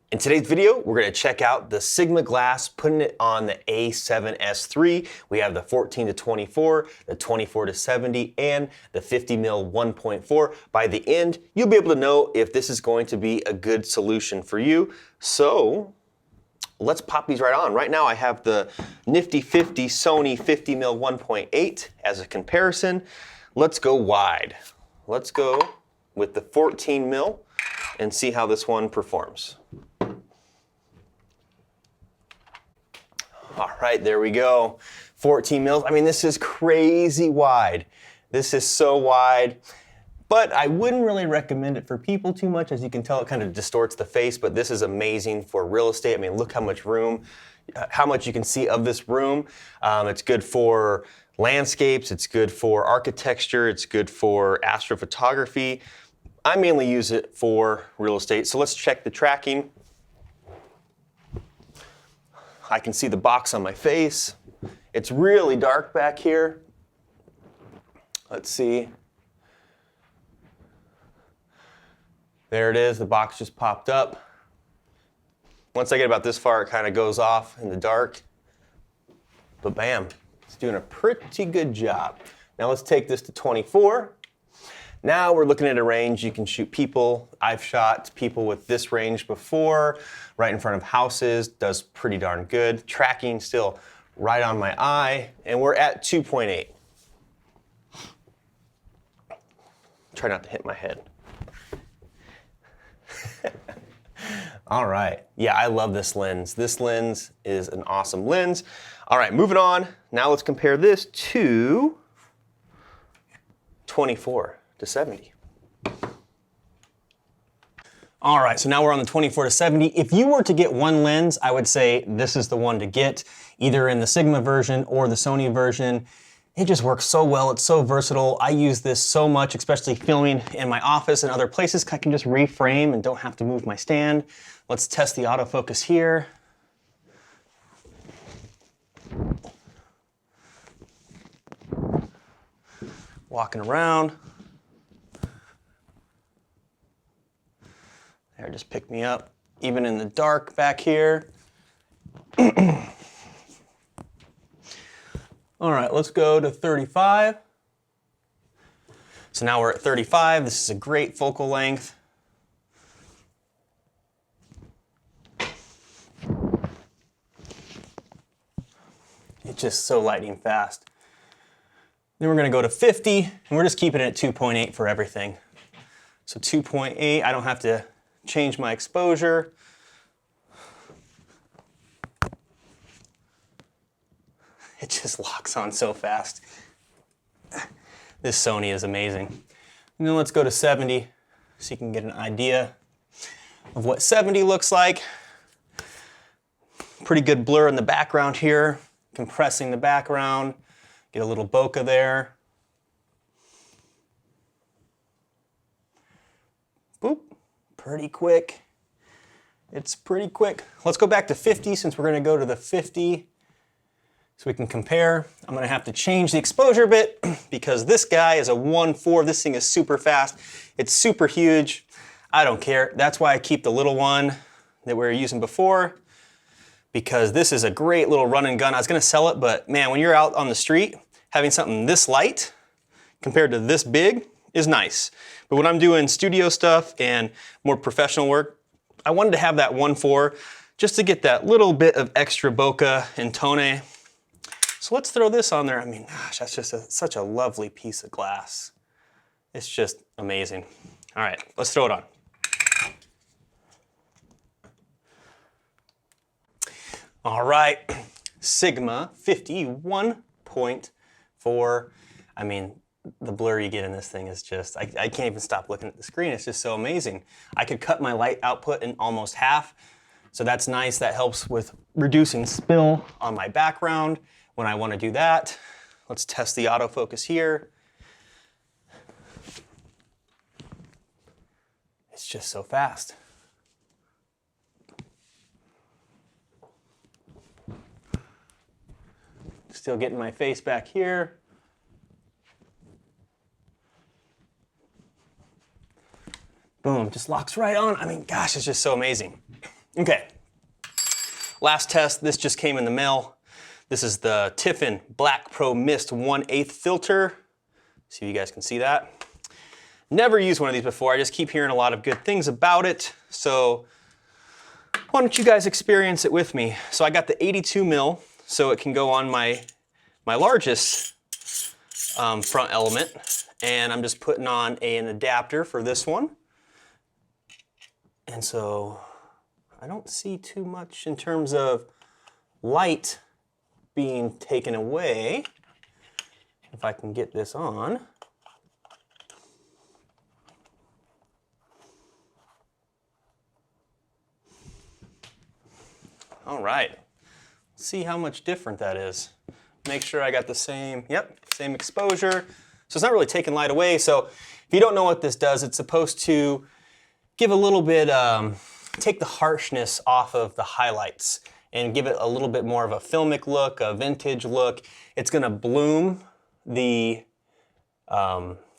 In today's video, we're going to check out the Sigma glass, putting it on the A7S III. We have the 14-24, the 24-70, and the 50mm 1.4. By the end, you'll be able to know if this is going to be a good solution for you. So let's pop these right on. Right now I have the nifty 50 Sony 50mm 1.8 as a comparison. Let's go wide. Let's go with the 14mm and see how this one performs. All right, there we go. 14 mils. I mean, this is crazy wide. This is so wide, but I wouldn't really recommend it for people too much. As you can tell, it kind of distorts the face, but this is amazing for real estate. I mean, look how much room, how much you can see of this room. It's good for landscapes. It's good for architecture. It's good for astrophotography. I mainly use it for real estate. So let's check the tracking. I can see the box on my face. It's really dark back here. Let's see. There it is, the box just popped up. Once I get about this far, it kind of goes off in the dark. But bam, it's doing a pretty good job. Now let's take this to 24. Now we're looking at a range you can shoot people. I've shot people with this range before, right in front of houses, does pretty darn good. Tracking still right on my eye, and we're at 2.8. Try not to hit my head. All right, yeah, I love this lens. This lens is an awesome lens. All right, moving on. Now let's compare this to 24-70. All right, so now we're on the 24-70. If you were to get one lens, I would say this is the one to get, either in the Sigma version or the Sony version. It just works so well, it's so versatile. I use this so much, especially filming in my office and other places. I can just reframe and don't have to move my stand. Let's test the autofocus here. Walking around. There, just pick me up, even in the dark back here. All right, let's go to 35. So now we're at 35. This is a great focal length. It's just so lightning fast. Then we're gonna go to 50, and we're just keeping it at 2.8 for everything. So 2.8, I don't have to change my exposure. It just locks on so fast. This Sony is amazing. And then let's go to 70 so you can get an idea of what 70 looks like. Pretty good blur in the background here, compressing the background, get a little bokeh there. Boop. Pretty quick. It's pretty quick. Let's go back to 50 since we're going to go to the 50 so we can compare. I'm going to have to change the exposure a bit because this guy is a 1.4. This thing is super fast. It's super huge. I don't care. That's why I keep the little one that we were using before, because this is a great little run and gun. I was going to sell it, but man, when you're out on the street, having something this light compared to this big is nice. But when I'm doing studio stuff and more professional work, I wanted to have that 1.4 just to get that little bit of extra bokeh and tone. So let's throw this on there. I mean, gosh, that's just such a lovely piece of glass. It's just amazing. All right, let's throw it on. All right, Sigma 51.4. I mean, the blur you get in this thing is just, I can't even stop looking at the screen. It's just so amazing. I could cut my light output in almost half, so that's nice. That helps with reducing spill on my background when I want to do that. Let's test the autofocus here. It's just so fast. Still getting my face back here. Boom, just locks right on. I mean, gosh, it's just so amazing. Okay, last test, this just came in the mail. This is the Tiffin Black Pro Mist 1/8 filter. See if you guys can see that. Never used one of these before. I just keep hearing a lot of good things about it. So why don't you guys experience it with me? So I got the 82mm, so it can go on my largest front element. And I'm just putting on an adapter for this one. And so I don't see too much in terms of light being taken away. If I can get this on. All right, let's see how much different that is. Make sure I got the same, same exposure. So it's not really taking light away. So if you don't know what this does, it's supposed to give a little bit, take the harshness off of the highlights and give it a little bit more of a filmic look, a vintage look. It's gonna bloom the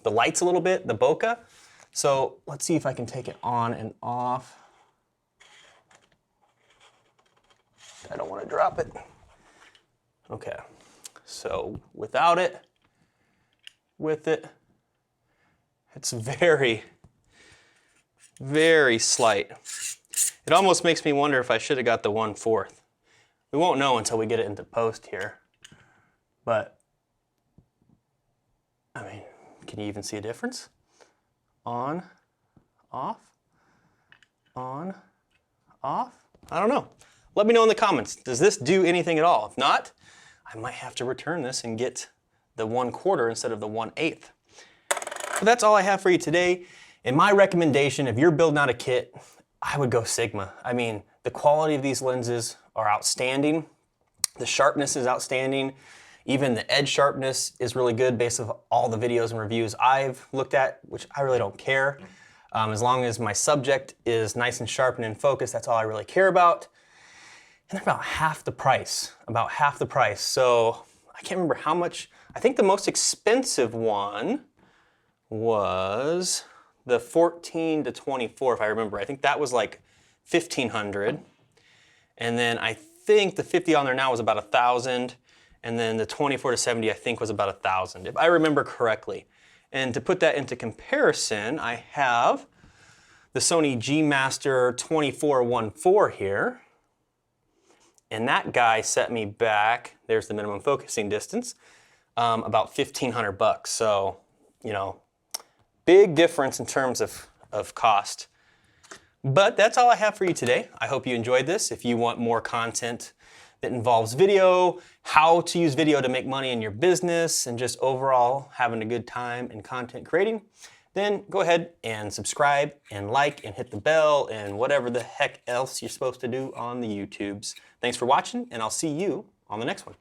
lights a little bit, the bokeh. So let's see if I can take it on and off. I don't want to drop it. Okay, so without it, with it, it's very, very slight. It almost makes me wonder if I should have got the 1/4. We won't know until we get it into post here. But, I mean, can you even see a difference? On, off, on, off? I don't know. Let me know in the comments. Does this do anything at all? If not, I might have to return this and get the 1/4 instead of the 1/8. But that's all I have for you today. And my recommendation, if you're building out a kit, I would go Sigma. I mean, the quality of these lenses are outstanding. The sharpness is outstanding. Even the edge sharpness is really good based on all the videos and reviews I've looked at, which I really don't care. As long as my subject is nice and sharp and in focus, that's all I really care about. And they're about half the price, So I can't remember how much. I think the most expensive one was the 14-24, if I remember. I think that was like $1,500. And then I think the 50 on there now was about $1,000. And then the 24-70, I think, was about $1,000, if I remember correctly. And to put that into comparison, I have the Sony G-Master 24-14 here. And that guy set me back, there's the minimum focusing distance, about $1,500. So, you know, big difference in terms of cost. But that's all I have for you today. I hope you enjoyed this. If you want more content that involves video, how to use video to make money in your business, and just overall having a good time in content creating, then go ahead and subscribe and like and hit the bell and whatever the heck else you're supposed to do on the YouTubes. Thanks for watching, and I'll see you on the next one.